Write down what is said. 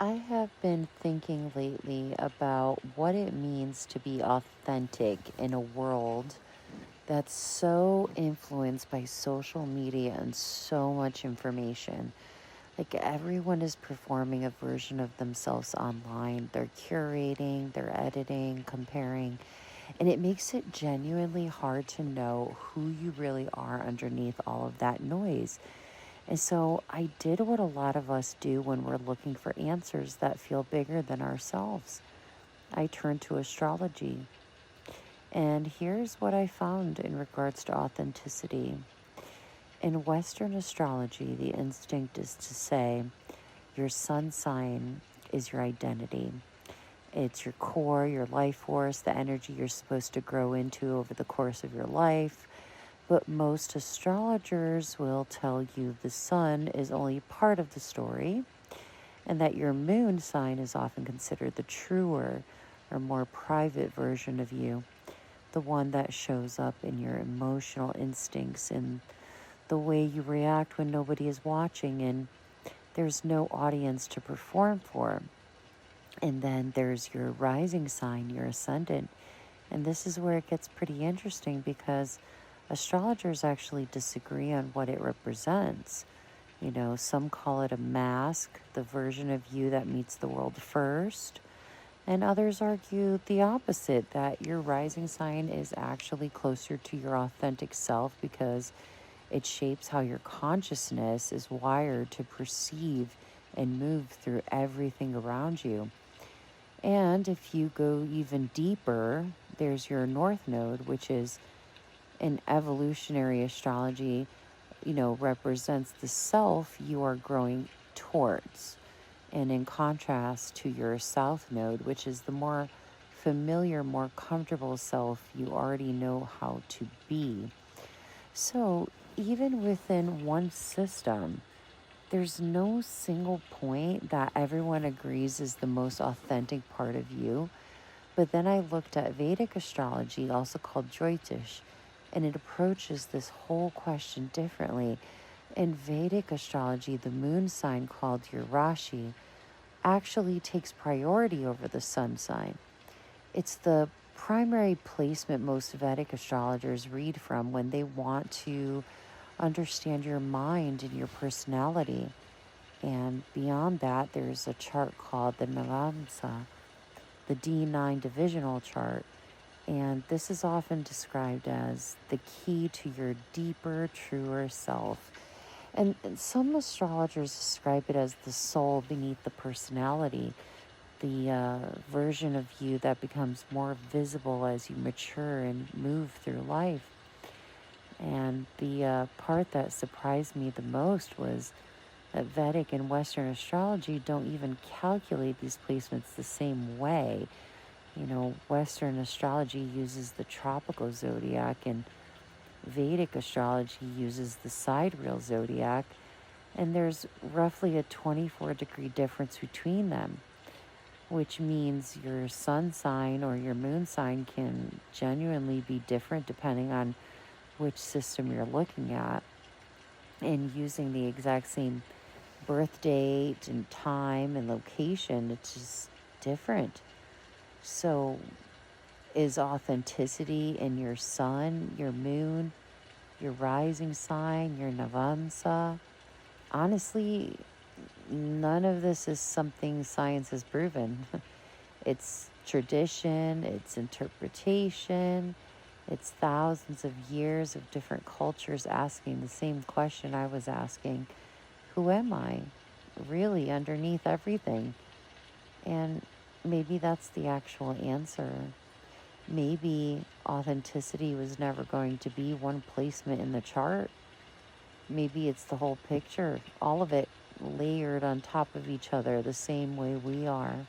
I have been thinking lately about what it means to be authentic in a world that's so influenced by social media and so much information. Like everyone is performing a version of themselves online. They're curating, they're editing, comparing, and it makes it genuinely hard to know who you really are underneath all of that noise. And so I did what a lot of us do when we're looking for answers that feel bigger than ourselves. I turned to astrology. And here's what I found in regards to authenticity. In Western astrology, the instinct is to say your sun sign is your identity. It's your core, your life force, the energy you're supposed to grow into over the course of your life. But most astrologers will tell you the sun is only part of the story and that your moon sign is often considered the truer or more private version of you, the one that shows up in your emotional instincts and the way you react when nobody is watching and there's no audience to perform for. And then there's your rising sign, your ascendant. And this is where it gets pretty interesting because astrologers actually disagree on what it represents. You know, some call it a mask, the version of you that meets the world first. And others argue the opposite, that your rising sign is actually closer to your authentic self because it shapes how your consciousness is wired to perceive and move through everything around you. And if you go even deeper, there's your north node, which is in evolutionary astrology, represents the self you are growing towards. And in contrast to your south node, which is the more familiar, more comfortable self you already know how to be. So even within one system, there's no single point that everyone agrees is the most authentic part of you. But then I looked at Vedic astrology, also called Jyotish, and it approaches this whole question differently. In Vedic astrology, the moon sign called your Rashi actually takes priority over the sun sign. It's the primary placement most Vedic astrologers read from when they want to understand your mind and your personality. And beyond that, there's a chart called the Navamsa, the D9 divisional chart. And this is often described as the key to your deeper, truer self. And some astrologers describe it as the soul beneath the personality, the version of you that becomes more visible as you mature and move through life. And the part that surprised me the most was that Vedic and Western astrology don't even calculate these placements the same way. Western astrology uses the tropical zodiac and Vedic astrology uses the sidereal zodiac, and there's roughly a 24-degree difference between them, which means your sun sign or your moon sign can genuinely be different depending on which system you're looking at. And using the exact same birth date and time and location, it's just different. So is authenticity in your sun, your moon, your rising sign, your Navamsa? Honestly, none of this is something science has proven. It's tradition, it's interpretation, it's thousands of years of different cultures asking the same question I was asking. Who am I? Really, underneath everything. And maybe that's the actual answer. Maybe authenticity was never going to be one placement in the chart. Maybe it's the whole picture, all of it layered on top of each other the same way we are.